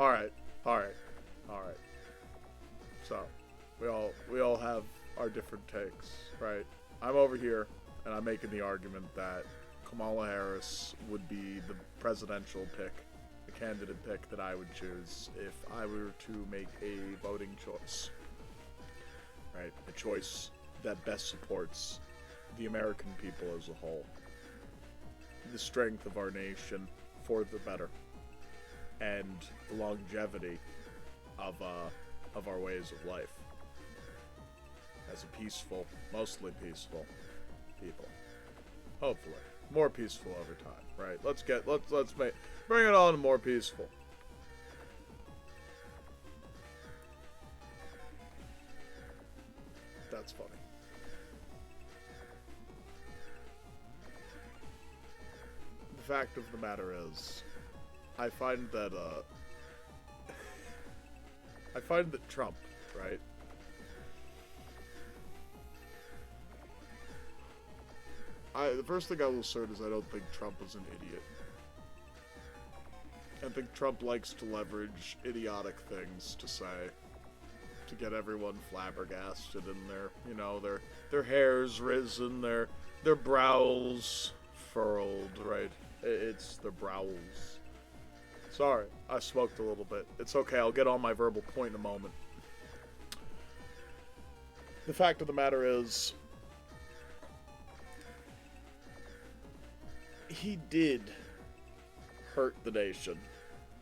Alright, alright, alright. So, we all have our different takes, right? I'm over here, and I'm making the argument that Kamala Harris would be the presidential pick, the candidate pick that I would choose if I were to make a voting choice. Right? A choice that best supports the American people as a whole. The strength of our nation for the better. And the longevity of our ways of life. As a peaceful, mostly peaceful people. Hopefully. More peaceful over time, right? Let's bring it on to more peaceful. That's funny. The fact of the matter is, I find that Trump, right? The first thing I will assert is I don't think Trump is an idiot. I think Trump likes to leverage idiotic things to say, to get everyone flabbergasted and their hair's risen, their brows furrowed, right? It's their brows. Sorry, I smoked a little bit. It's okay, I'll get on my verbal point in a moment. The fact of the matter is, he did hurt the nation,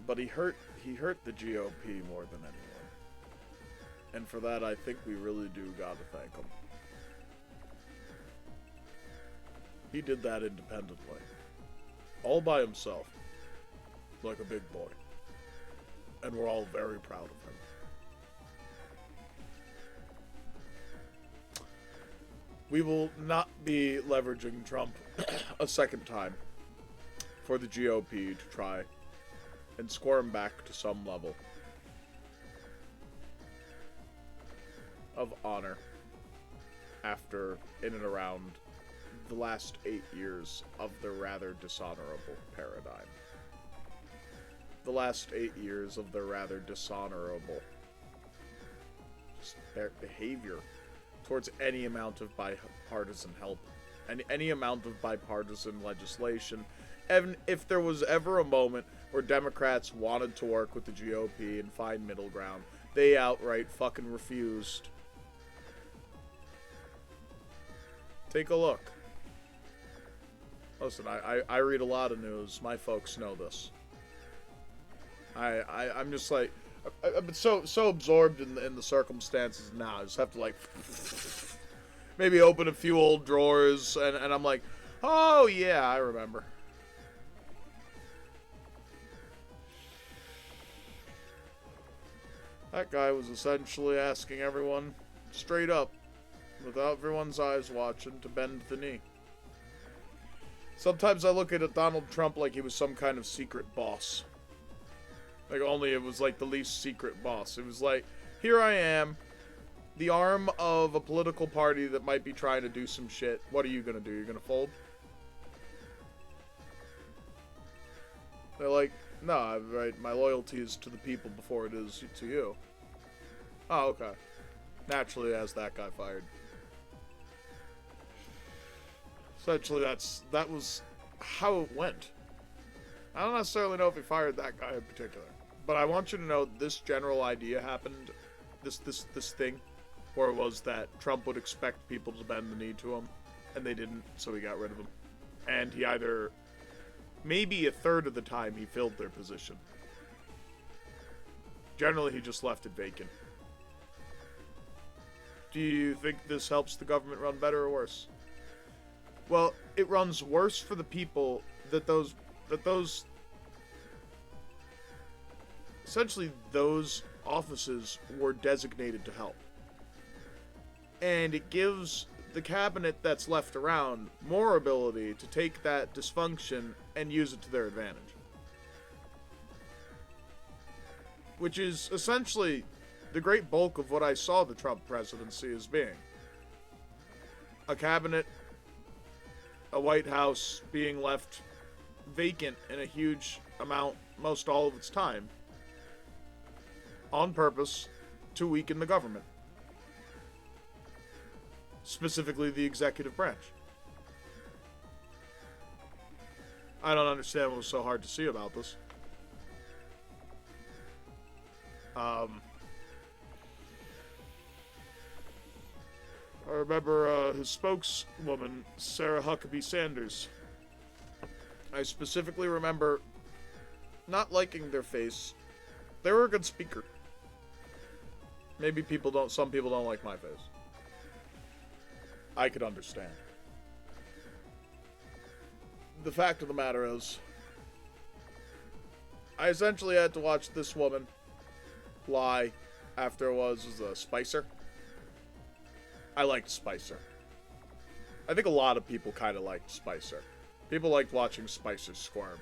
but he hurt the GOP more than anyone. And for that, I think we really do gotta thank him. He did that independently. All by himself. Like a big boy. And we're all very proud of him. We will not be leveraging Trump a second time for the GOP to try and squirm back to some level of honor after in and around the last 8 years of their rather dishonorable paradigm. The last 8 years of their rather dishonorable behavior towards any amount of bipartisan help and any amount of bipartisan legislation. And if there was ever a moment where Democrats wanted to work with the GOP and find middle ground, they outright fucking refused. Take a look. Listen, I read a lot of news. My folks know this. I'm just like, I've been so absorbed in the circumstances now. I just have to like maybe open a few old drawers and I'm like, oh yeah, I remember. That guy was essentially asking everyone straight up, without everyone's eyes watching, to bend the knee. Sometimes I look at Donald Trump like he was some kind of secret boss. Like, only it was like the least secret boss. It was like, here I am, the arm of a political party that might be trying to do some shit. What are you gonna do? You're gonna fold? They're like, no, right, my loyalty is to the people before it is to you. Oh, okay. Naturally, as that guy fired. Essentially, that was how it went. I don't necessarily know if he fired that guy in particular. But I want you to know this general idea happened, this thing, where it was that Trump would expect people to bend the knee to him, and they didn't, so he got rid of them. And he either, maybe a third of the time, he filled their position. Generally, he just left it vacant. Do you think this helps the government run better or worse? Well, it runs worse for the people that those essentially those offices were designated to help. And it gives the cabinet that's left around more ability to take that dysfunction and use it to their advantage. Which is essentially the great bulk of what I saw the Trump presidency as being. A cabinet, a White House being left vacant in a huge amount, most all of its time, on purpose to weaken the government, specifically the executive branch. I don't understand what was so hard to see about this. I remember his spokeswoman, Sarah Huckabee Sanders. I specifically remember not liking their face. They were a good speaker. Maybe some people don't like my face. I could understand. The fact of the matter is, I essentially had to watch this woman lie after it was Spicer. I liked Spicer. I think a lot of people kind of liked Spicer. People liked watching Spicer squirm.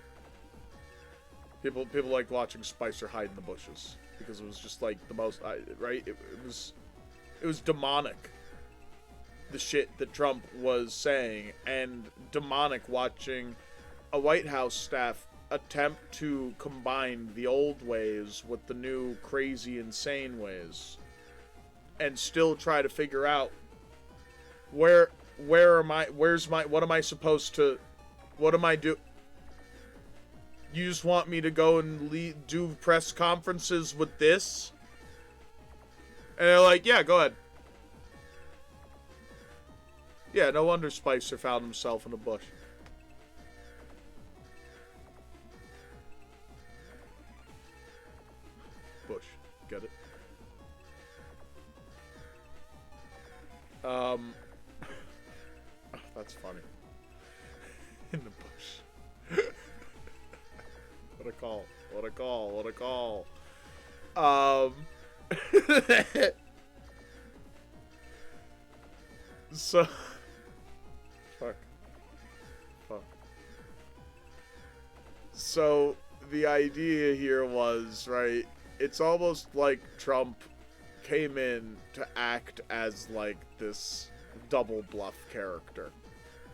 People liked watching Spicer hide in the bushes because it was just like the most right. It was demonic. The shit that Trump was saying, and demonic watching a White House staff attempt to combine the old ways with the new crazy, insane ways, and still try to figure out what am I supposed to, what am I do? You just want me to go and do press conferences with this? And they're like, yeah, go ahead. Yeah, no wonder Spicer found himself in a bush. Bush. Get it? Oh, that's funny. In the bush. What a call. What a call. What a call. So... Fuck. So, the idea here was, right, it's almost like Trump came in to act as, like, this double bluff character.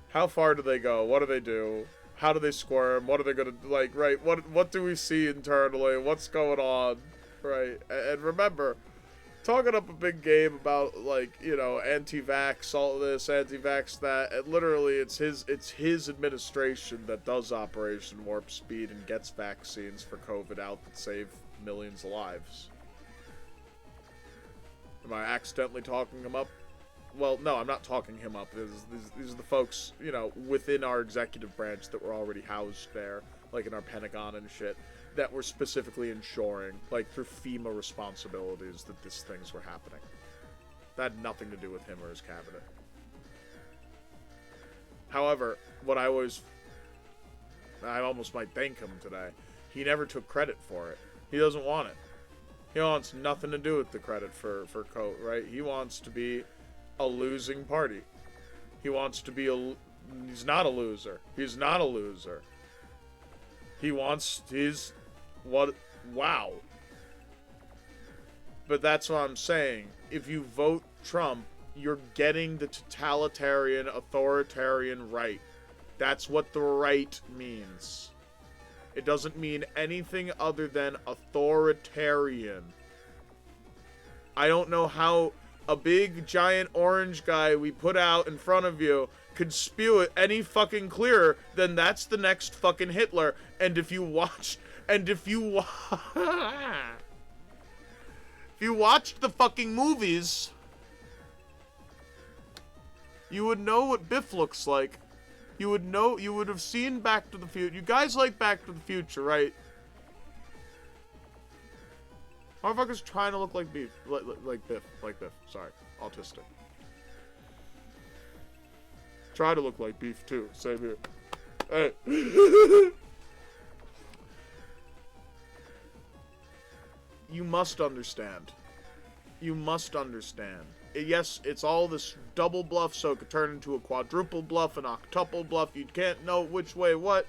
How far do they go? What do they do? How do they squirm? What are they gonna, like, right, what do we see internally? What's going on? Right, and remember, talking up a big game about, like, you know, anti-vax, all this, anti-vax that, and literally it's his administration that does Operation Warp Speed and gets vaccines for COVID out that save millions of lives. Am I accidentally talking him up? Well, no, I'm not talking him up. These are the folks, you know, within our executive branch that were already housed there, like in our Pentagon and shit, that were specifically ensuring, like through FEMA responsibilities, that these things were happening. That had nothing to do with him or his cabinet. However, what I almost might thank him today, he never took credit for it. He doesn't want it. He wants nothing to do with the credit for COVID, right? He wants to be a losing party. He wants to be he's not a loser. He's not a loser. He wants wow. But that's what I'm saying. If you vote Trump, you're getting the totalitarian, authoritarian right. That's what the right means. It doesn't mean anything other than authoritarian. I don't know how a big, giant orange guy we put out in front of you could spew it any fucking clearer than that's the next fucking Hitler. And if you watched the fucking movies, you would know what Biff looks like. You would have seen Back to the Future. You guys like Back to the Future, right? Motherfucker's trying to look like Biff. Like Biff. Sorry. Autistic. Try to look like Beef, too. Same here. Hey. You must understand. You must understand. Yes, it's all this double bluff, so it could turn into a quadruple bluff, an octuple bluff. You can't know which way what.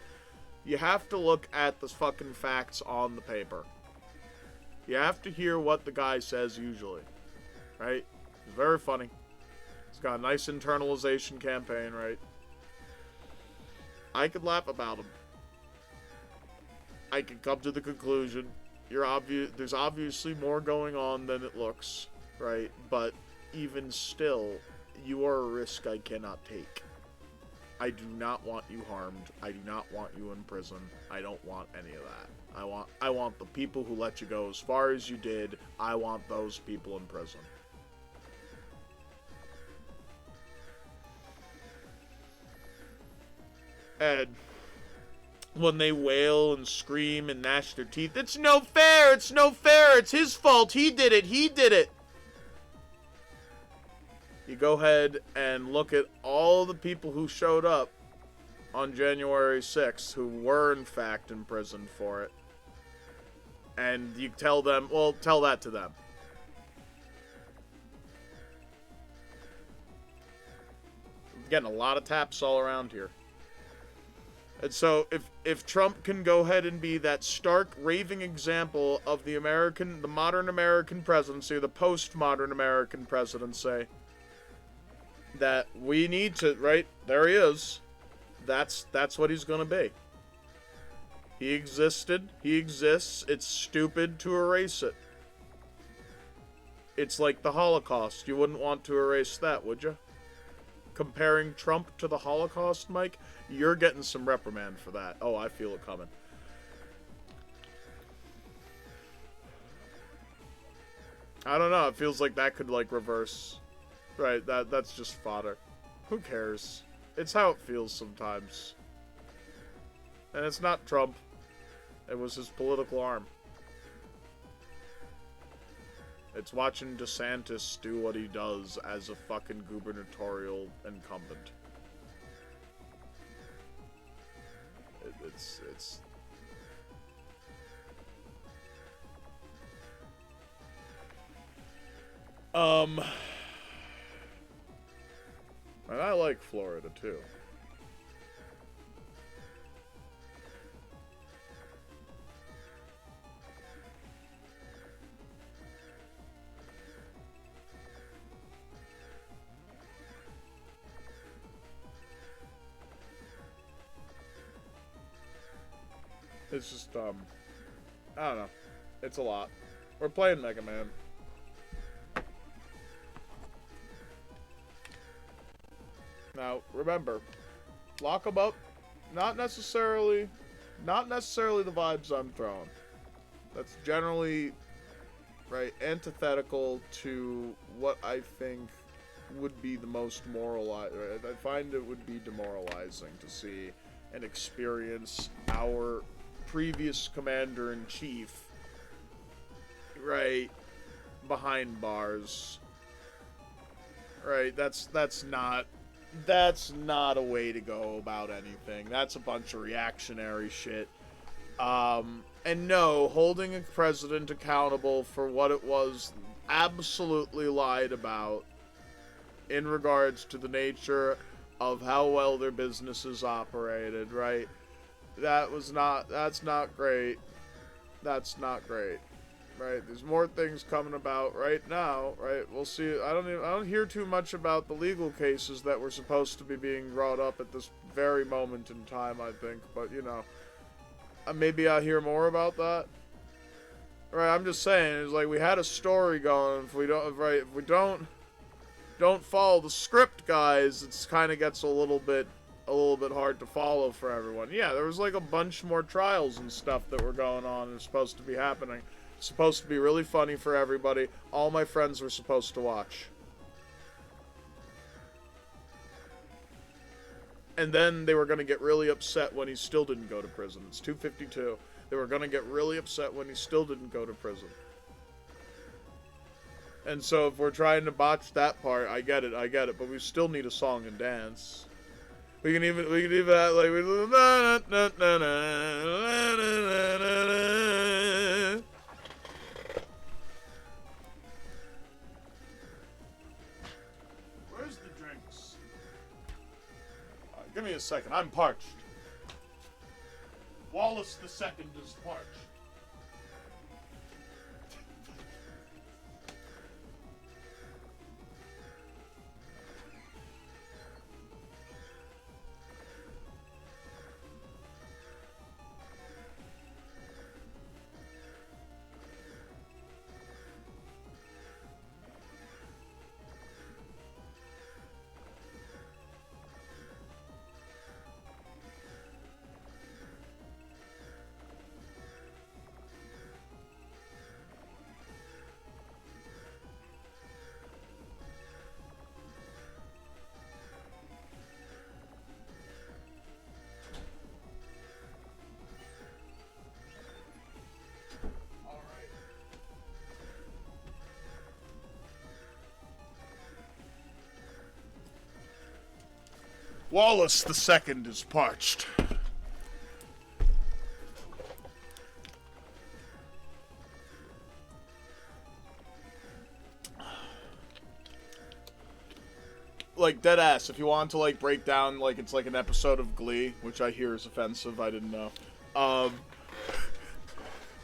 You have to look at the fucking facts on the paper. You have to hear what the guy says usually. Right? It's very funny. He's got a nice internalization campaign, right? I could laugh about him. I could come to the conclusion There's obviously more going on than it looks, right? But even still, you are a risk I cannot take. I do not want you harmed. I do not want you in prison. I don't want any of that. I want the people who let you go as far as you did. I want those people in prison. And when they wail and scream and gnash their teeth, it's no fair, it's no fair, it's his fault, he did it, he did it. You go ahead and look at all the people who showed up on January 6th who were in fact in prison for it. And you tell them, well, tell that to them. I'm getting a lot of taps all around here. And so, if Trump can go ahead and be that stark, raving example of the modern American presidency, the postmodern American presidency, that we need to, right, there he is, that's what he's gonna be. He existed, he exists, it's stupid to erase it. It's like the Holocaust, you wouldn't want to erase that, would you? Comparing Trump to the Holocaust, Mike, you're getting some reprimand for that. Oh, I feel it coming. I don't know, it feels like that could, like, reverse. Right, that's just fodder. Who cares? It's how it feels sometimes. And it's not Trump. It was his political arm. It's watching DeSantis do what he does as a fucking gubernatorial incumbent. It's and I like Florida too. It's just, I don't know. It's a lot. We're playing Mega Man. Now, remember, lock them up, not necessarily the vibes I'm throwing. That's generally, right, antithetical to what I think would be the most I find it would be demoralizing to see and experience our previous commander-in-chief, right, behind bars. Right, that's not a way to go about anything. That's a bunch of reactionary shit. And no, holding a president accountable for what it was absolutely lied about in regards to the nature of how well their businesses operated, right? That's not great. That's not great. Right, there's more things coming about right now, right? We'll see. I don't hear too much about the legal cases that were supposed to be being brought up at this very moment in time, I think, but you know, maybe I'll hear more about that. Right, I'm just saying, it's like we had a story going. If we don't follow the script, guys, it's kind of gets a little bit hard to follow for everyone. Yeah, there was like a bunch more trials and stuff that were going on and supposed to be happening. Supposed to be really funny for everybody. All my friends were supposed to watch. And then they were going to get really upset when he still didn't go to prison. It's 2:52. They were going to get really upset when he still didn't go to prison. And so if we're trying to botch that part, I get it, but we still need a song and dance. We can even have like Where's the drinks? Give me a second, I'm parched. Wallace the Second is parched. Wallace the Second is parched. Like, dead ass, if you want to, like, break down, like, it's like an episode of Glee, which I hear is offensive, I didn't know.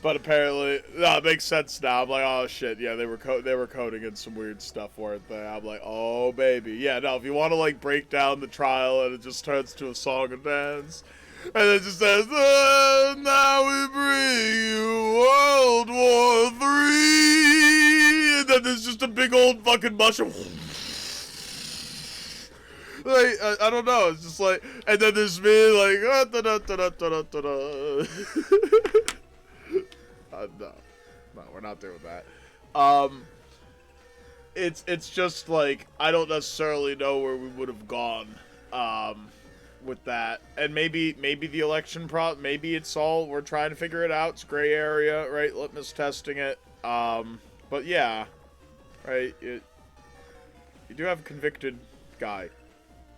But apparently, no, it makes sense now. I'm like, oh shit, yeah, they were coding in some weird stuff, weren't they? I'm like, oh baby, yeah, no, if you want to, like, break down the trial and it just turns to a song and dance, and it just says, now we bring you World War III, and then there's just a big old fucking mushroom. Like, I don't know, it's just like, and then there's me, like, no, we're not doing that. It's just like, I don't necessarily know where we would have gone, with that, and maybe the election maybe it's all, we're trying to figure it out, it's gray area, right, litmus testing it, but yeah, right, you do have a convicted guy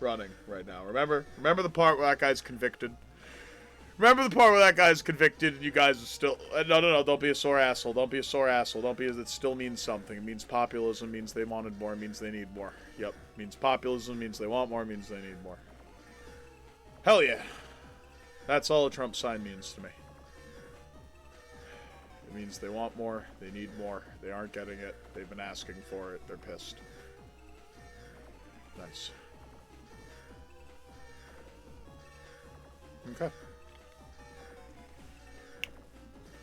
running right now. Remember the part where that guy's convicted? Remember the part where that guy's convicted and you guys are still... No, don't be a sore asshole. Don't be a sore asshole. Don't be... It still means something. It means populism, means they wanted more, means they need more. Yep. Means populism, means they want more, means they need more. Hell yeah. That's all a Trump sign means to me. It means they want more, they need more, they aren't getting it, they've been asking for it, they're pissed. Nice. Okay.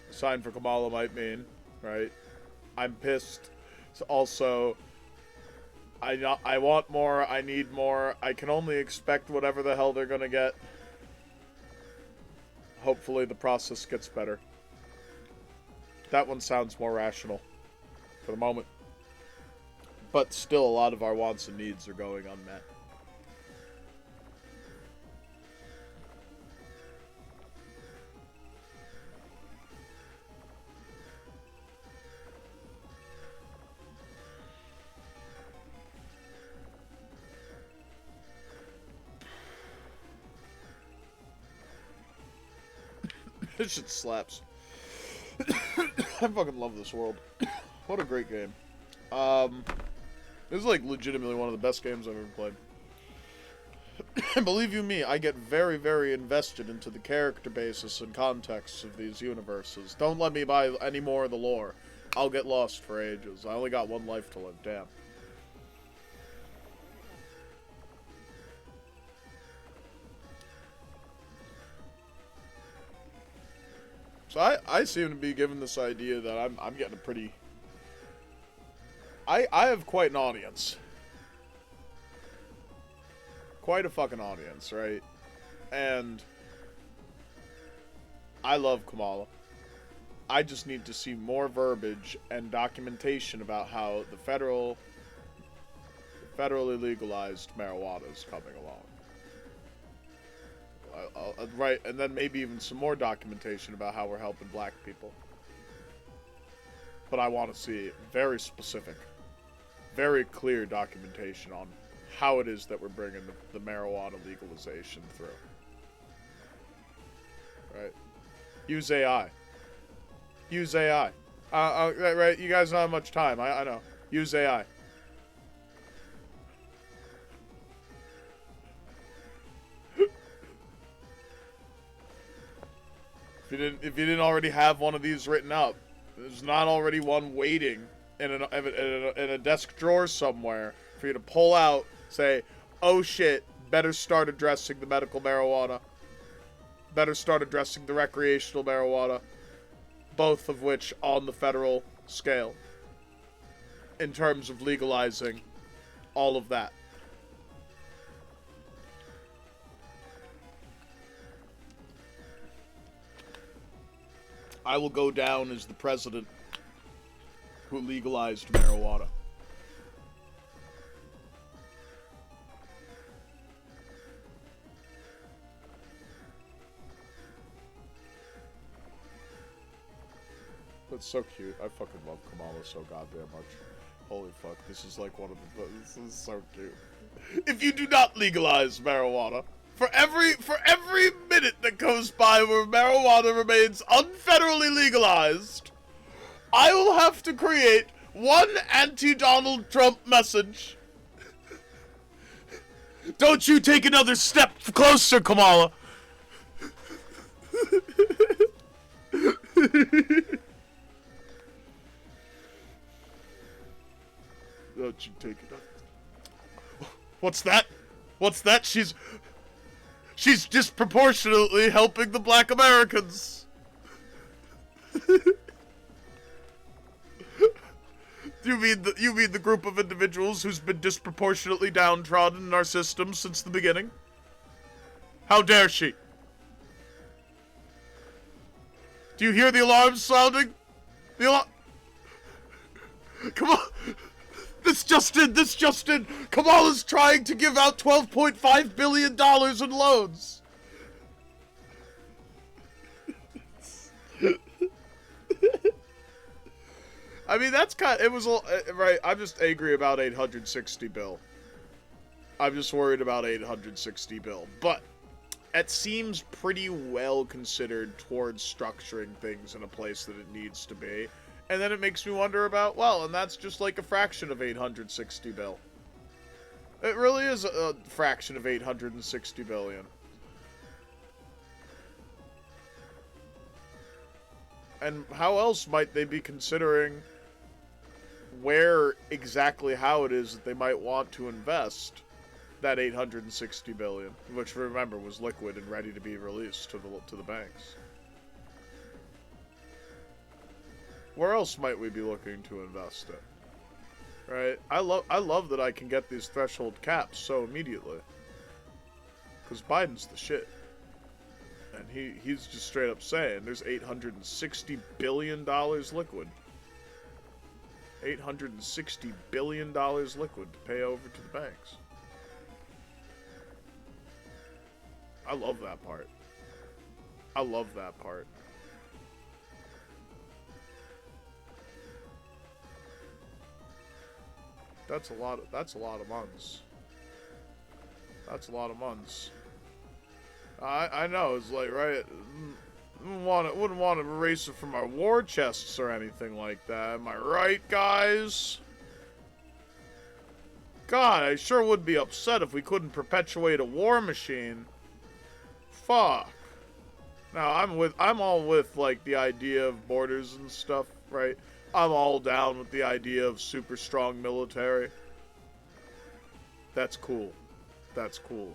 A sign for Kamala might mean, right? I'm pissed. So also, I want more, I need more, I can only expect whatever the hell they're gonna get. Hopefully the process gets better. That one sounds more rational for the moment. But still, a lot of our wants and needs are going unmet. This shit slaps. I fucking love this world. What a great game. This is like legitimately one of the best games I've ever played. And believe you me, I get very, very invested into the character basis and contexts of these universes. Don't let me buy any more of the lore. I'll get lost for ages. I only got one life to live, damn. So I seem to be given this idea that I'm getting a pretty... I have quite an audience. Quite a fucking audience, right? And I love Kamala. I just need to see more verbiage and documentation about how the federally legalized marijuana is coming along. Right, and then maybe even some more documentation about how we're helping black people. But I want to see very specific, very clear documentation on how it is that we're bringing the marijuana legalization through. Right? Use AI. Use AI. Right, you guys don't have much time. I know. Use AI. If you didn't already have one of these written up, there's not already one waiting in a desk drawer somewhere for you to pull out, say, oh shit, better start addressing the medical marijuana. Better start addressing the recreational marijuana. Both of which on the federal scale. In terms of legalizing all of that. I will go down as the president who legalized marijuana. That's so cute. I fucking love Kamala so goddamn much. Holy fuck, this is like one of the... This is so cute. if you do not legalize marijuana, for every minute that goes by where marijuana remains unfederally legalized, I will have to create one anti-Donald Trump message. Don't you take another step closer, Kamala. Don't you take it up. What's that? What's that? She's disproportionately helping the black Americans. You mean the group of individuals who's been disproportionately downtrodden in our system since the beginning? How dare she? Do you hear the alarms sounding? The alarm... Come on! This just in! Kamala's trying to give out $12.5 billion in loans! I mean, that's it was, right, I'm just angry about 860 bill. I'm just worried about 860 bill. But it seems pretty well considered towards structuring things in a place that it needs to be. And then it makes me wonder about, well, and that's just like a fraction of 860 bill. It really is a fraction of 860 billion. And how else might they be considering where exactly how it is that they might want to invest that 860 billion, which remember was liquid and ready to be released to the banks? Where else might we be looking to invest in? Right? I love that I can get these threshold caps so immediately. Because Biden's the shit. And he's just straight up saying there's $860 billion liquid. $860 billion liquid to pay over to the banks. I love that part. I love that part. That's a lot of months. That's a lot of months. I know, it's like, right, wouldn't want to erase it from our war chests or anything like that. Am I right, guys? God, I sure would be upset if we couldn't perpetuate a war machine. Fuck. Now, I'm all with, like, the idea of borders and stuff, right? I'm all down with the idea of super strong military. That's cool. That's cool.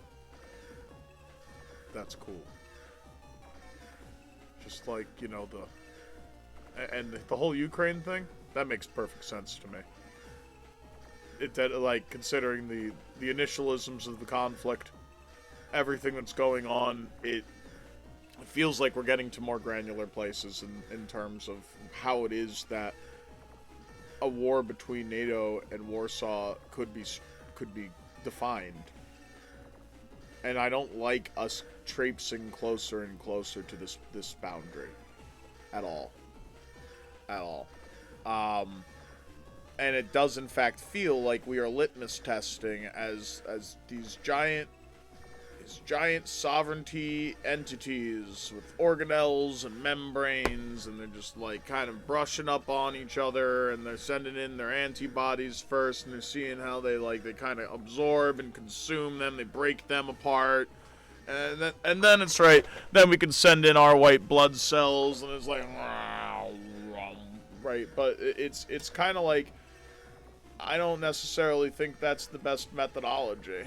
That's cool. Just like, you know, and the whole Ukraine thing, that makes perfect sense to me. Like, considering the initialisms of the conflict, everything that's going on, it feels like we're getting to more granular places in terms of how it is that a war between NATO and Warsaw could be defined. And I don't like us traipsing closer and closer to this boundary at all. At all. And it does in fact feel like we are litmus testing as these giant sovereignty entities with organelles and membranes, and they're just like kind of brushing up on each other, and they're sending in their antibodies first, and they're seeing how they kind of absorb and consume them, they break them apart, and then it's right, then we can send in our white blood cells, and it's like, right, but it's kind of like, I don't necessarily think that's the best methodology.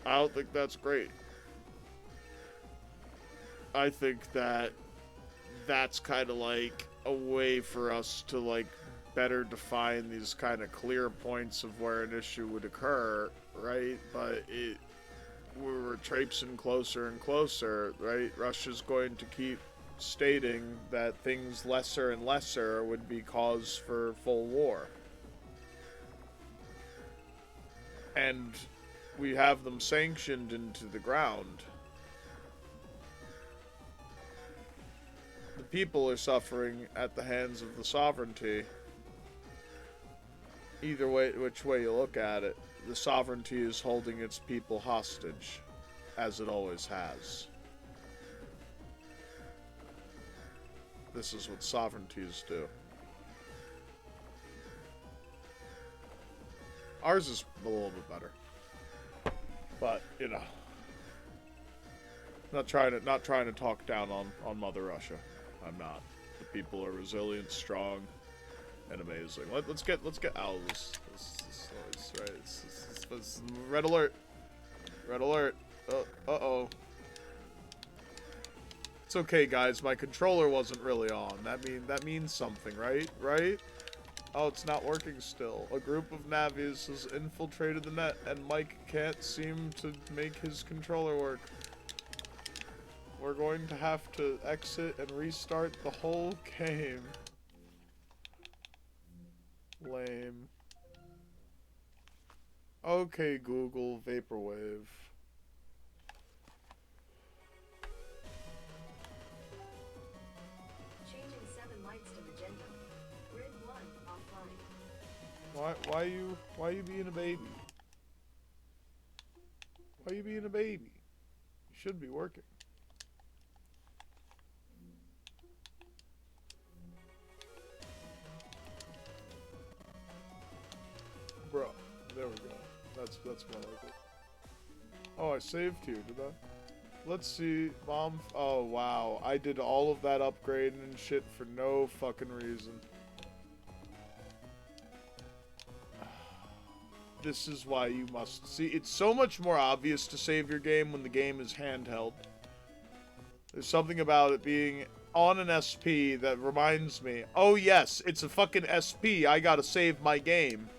I don't think that's great. I think that's kind of like a way for us to like better define these kind of clear points of where an issue would occur, right? But we're traipsing closer and closer, right? Russia's going to keep stating that things lesser and lesser would be cause for full war. And we have them sanctioned into the ground. The people are suffering at the hands of the sovereignty. Either way, which way you look at it, the sovereignty is holding its people hostage, as it always has. This is what sovereignties do. Ours is a little bit better, but you know, not trying to talk down on Mother Russia. I'm not. The people are resilient, strong, and amazing. Let's get out of this noise, right? It's red alert. Red alert. Uh-oh. It's okay, guys. My controller wasn't really on. That means something, right? Right? Oh, it's not working still. A group of Navis has infiltrated the net, and Mike can't seem to make his controller work. We're going to have to exit and restart the whole game. Lame. Okay, Google, Vaporwave. Changing 7 lights to magenta. Grid 1 offline. Why you being a baby? Why you being a baby? You should be working. Bro, there we go. That's more like it. Oh, I saved here, did I? Let's see, Mom. Oh, wow. I did all of that upgrading and shit for no fucking reason. This is why you must see. It's so much more obvious to save your game when the game is handheld. There's something about it being on an SP that reminds me, oh yes, it's a fucking SP. I gotta save my game.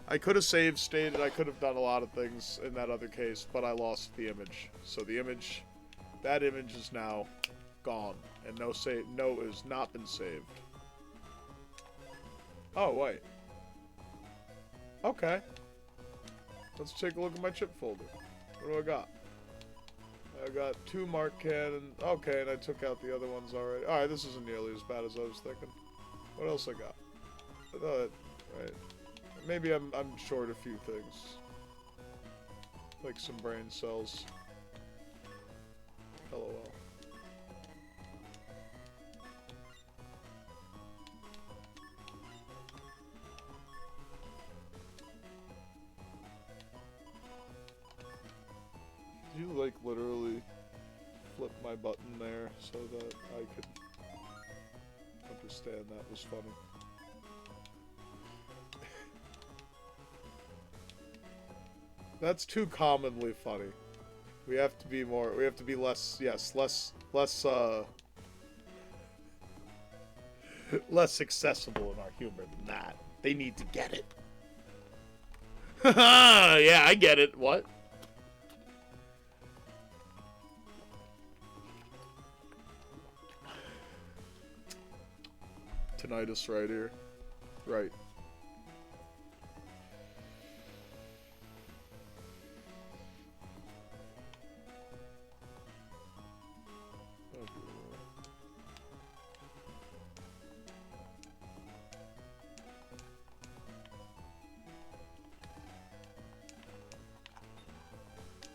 I could have saved stated. I could have done a lot of things in that other case, but I lost the image. So the image, that image is now gone, and no, it has not been saved. Oh wait. Okay. Let's take a look at my chip folder. What do I got? I got 2 Mark Cannon. Okay, and I took out the other ones already. Alright, this isn't nearly as bad as I was thinking. What else I got? I thought, right. Maybe I'm short a few things. Like some brain cells. LOL. Did you, like, literally flip my button there so that I could understand that was funny? That's too commonly funny. We have to be more, we have to be less, yes, less less accessible in our humor than that. They need to get it. Haha, yeah, I get it. What? Tinnitus right here. Right.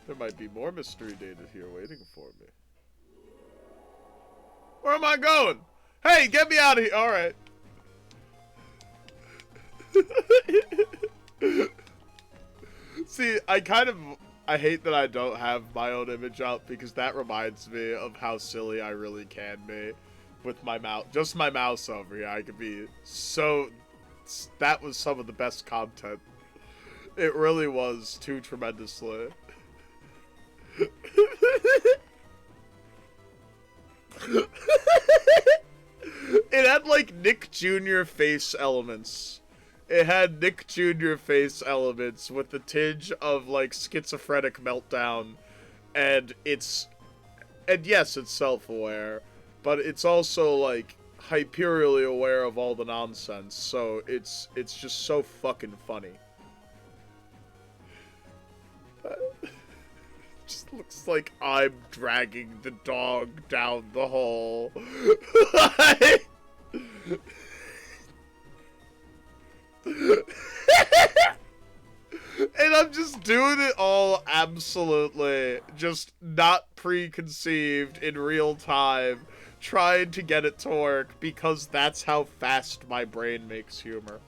There might be more mystery data here waiting for me. Where am I going? Hey, get me out of here! Alright. See, I hate that I don't have my own image up because that reminds me of how silly I really can be with my mouse. Just my mouse over here. I could be so... That was some of the best content. It really was too tremendously. It had like Nick Jr. face elements. It had Nick Jr. face elements with the tinge of like schizophrenic meltdown, and yes, it's self-aware, but it's also like hyperiously aware of all the nonsense. So it's just so fucking funny. just looks like I'm dragging the dog down the hole. And I'm just doing it all absolutely just not preconceived in real time, trying to get it to work because that's how fast my brain makes humor.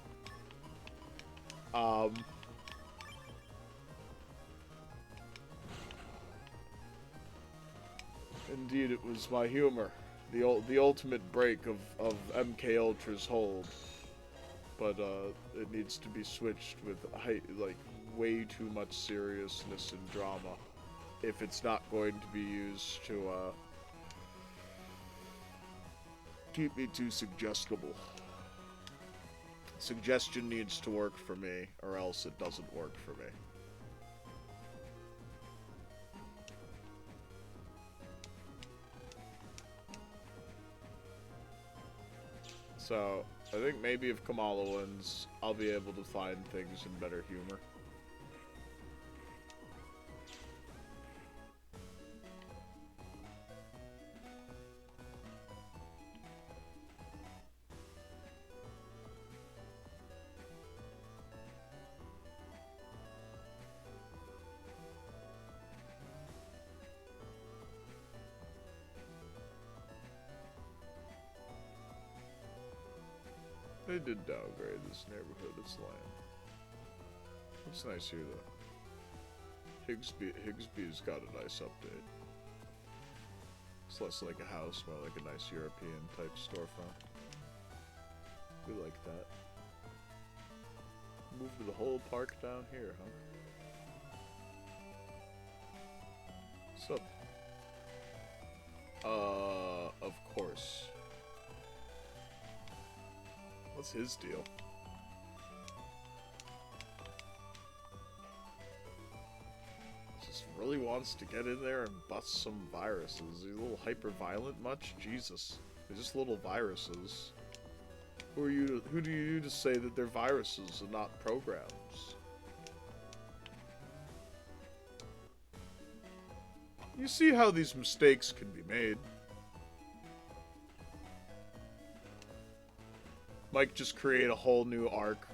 Indeed, it was my humor. The ultimate break of MK Ultra's hold. But, it needs to be switched with, like, way too much seriousness and drama. If it's not going to be used to, keep me too suggestible. Suggestion needs to work for me, or else it doesn't work for me. So, I think maybe if Kamala wins, I'll be able to find things in better humor. They did downgrade this neighborhood, it's lame. It's nice here though. Higsby's got a nice update. It's less like a house, more like a nice European type storefront. We like that. Move the whole park down here, huh? So, of course. What's his deal? Just really wants to get in there and bust some viruses. Is he a little hyper-violent much? Jesus. They're just little viruses. Who do you to say that they're viruses and not programs? You see how these mistakes can be made. Might just create a whole new arc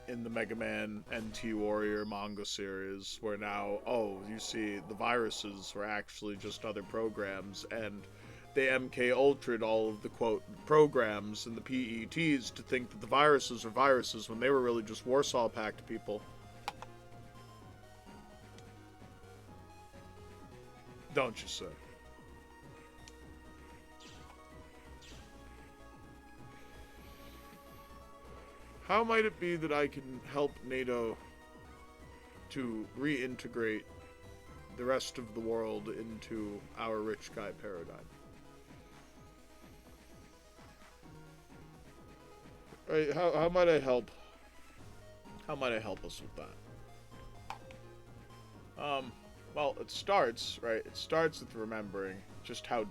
in the Mega Man NT Warrior manga series where now, oh, you see, the viruses were actually just other programs, and they MK Ultra'd all of the, quote, programs and the PETs to think that the viruses are viruses when they were really just Warsaw Pact people. Don't you say? How might it be that I can help NATO to reintegrate the rest of the world into our rich guy paradigm? Right, how might I help? How might I help us with that? Well, it starts, right? It starts with remembering just how